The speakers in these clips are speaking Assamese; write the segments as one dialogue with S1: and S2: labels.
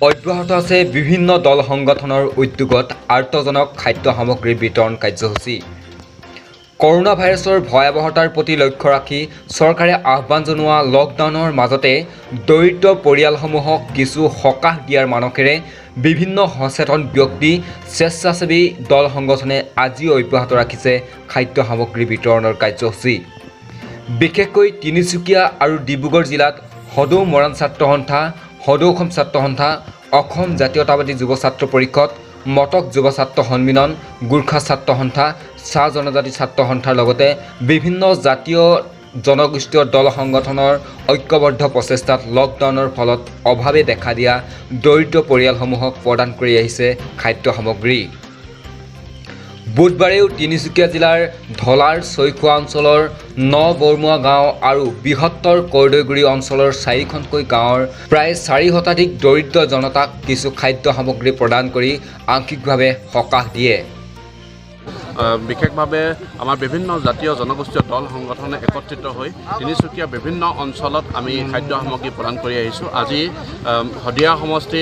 S1: অব্যাহত আছে বিভিন্ন দল সংগঠনৰ উদ্যোগত আৰ্তজনক খাদ্য সামগ্ৰী বিতৰণ কাৰ্যসূচী। কৰোনা ভাইৰাছৰ ভয়াৱহতাৰ প্ৰতি লক্ষ্য ৰাখি চৰকাৰে আহ্বান জনোৱা লকডাউনৰ মাজতে দৰিদ্ৰ পৰিয়ালসমূহক কিছু সকাহ দিয়াৰ মানসেৰে বিভিন্ন সচেতন ব্যক্তি স্বেচ্ছাসেৱী দল সংগঠনে আজি অব্যাহত ৰাখিছে খাদ্য সামগ্ৰী বিতৰণৰ কাৰ্যসূচী। বিশেষকৈ তিনিচুকীয়া আৰু ডিব্ৰুগড় জিলাত সদৌ মৰাণ ছাত্ৰ সন্থা, সদৌ অসম ছাত্ৰ সন্থা, অসম জাতীয়তাবাদী যুৱ ছাত্ৰ পৰিষদ, মটক যুৱ ছাত্ৰ সন্মিলন, গোৰ্খা ছাত্ৰ সন্থা, চাহ জনজাতি ছাত্ৰ সন্থাৰ লগতে বিভিন্ন জাতীয় জনগোষ্ঠীয় দল সংগঠনৰ ঐক্যবদ্ধ প্ৰচেষ্টাত লকডাউনৰ ফলত অভাৱে দেখা দিয়া দৰিদ্ৰ পৰিয়ালসমূহক প্ৰদান কৰি আহিছে খাদ্য সামগ্ৰী। বুধবাৰেও তিনিচুকীয়া জিলাৰ ঢলাৰ ছৈখোৱা অঞ্চলৰ বৰমুৱা গাঁও আৰু বৃহত্তৰ কৰ্দৈগুৰি অঞ্চলৰ 4খনকৈ গাঁৱৰ প্ৰায় 4 শতাধিক দৰিদ্ৰ জনতাক কিছু খাদ্য সামগ্ৰী প্ৰদান কৰি আংশিকভাৱে সকাহ দিয়ে।
S2: বিশেষভাৱে আমাৰ বিভিন্ন জাতীয় জনগোষ্ঠীয় দল সংগঠনে একত্ৰিত হৈ তিনিচুকীয়া বিভিন্ন অঞ্চলত আমি খাদ্য সামগ্ৰী প্ৰদান কৰি আহিছোঁ। আজি শদিয়া সমষ্টি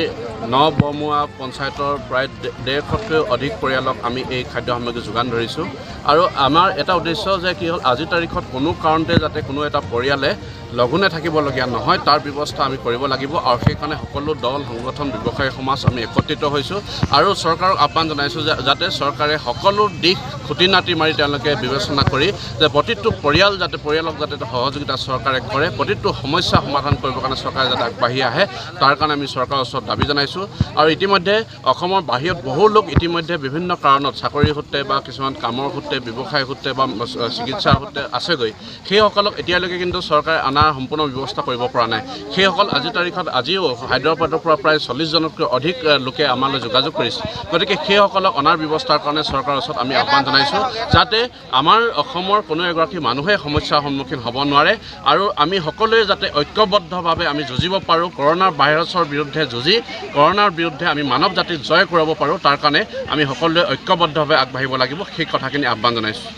S2: বৰমুৱা পঞ্চায়তৰ প্ৰায় 150তকৈ অধিক পৰিয়ালক আমি এই খাদ্য সামগ্ৰী যোগান ধৰিছোঁ। আৰু আমাৰ এটা উদ্দেশ্য যে কি হ'ল, আজিৰ তাৰিখত কোনো কাৰণতে যাতে কোনো এটা পৰিয়ালে লঘোণে থাকিবলগীয়া নহয় তাৰ ব্যৱস্থা আমি কৰিব লাগিব। আৰু সেইকাৰণে সকলো দল সংগঠন ব্যৱসায়ী সমাজ আমি একত্ৰিত হৈছোঁ আৰু চৰকাৰক আহ্বান জনাইছোঁ যে যাতে চৰকাৰে সকলো দিশ খুঁটি নাটি মাৰি তেওঁলোকে বিবেচনা কৰি যে প্ৰতিটো পৰিয়ালক যাতে সহযোগিতা চৰকাৰে কৰে, প্ৰতিটো সমস্যা সমাধান কৰিবৰ কাৰণে চৰকাৰে যাতে আগবাঢ়ি আহে তাৰ কাৰণে আমি চৰকাৰৰ ওচৰত দাবী জনাইছোঁ। আৰু ইতিমধ্যে অসমৰ বাহিৰত বহু লোক ইতিমধ্যে বিভিন্ন কাৰণত চাকৰিৰ সূত্ৰে বা কিছুমান কামৰ সূত্ৰে, ব্যৱসায়ৰ সূত্ৰে বা চিকিৎসাৰ সূত্ৰে আছেগৈ। সেইসকলক এতিয়ালৈকে কিন্তু চৰকাৰে অনাৰ সম্পূৰ্ণ ব্যৱস্থা কৰিব পৰা নাই। সেইসকল আজিৰ তাৰিখত আজিও হায়দৰাবাদৰ পৰা প্ৰায় 40জনতকৈ অধিক লোকে আমালৈ যোগাযোগ কৰিছে। গতিকে সেইসকলক অনাৰ ব্যৱস্থাৰ কাৰণে চৰকাৰৰ ওচৰত আমি আহ্বান জনাইছোঁ যাতে আমাৰ অসমৰ কোনো এগৰাকী মানুহে সমস্যাৰ সন্মুখীন হ'ব নোৱাৰে আৰু আমি সকলোৱে যাতে ঐক্যবদ্ধভাৱে আমি যুঁজিব পাৰোঁ। কৰোনা ভাইৰাছৰ বিৰুদ্ধে যুঁজি কৰোনাৰ বিৰুদ্ধে আমি মানৱ জাতিক জয় কৰাব পাৰোঁ, তাৰ কাৰণে আমি সকলোৱে ঐক্যবদ্ধভাৱে আগবাঢ়িব লাগিব, সেই কথাখিনি আহ্বান জনাইছোঁ।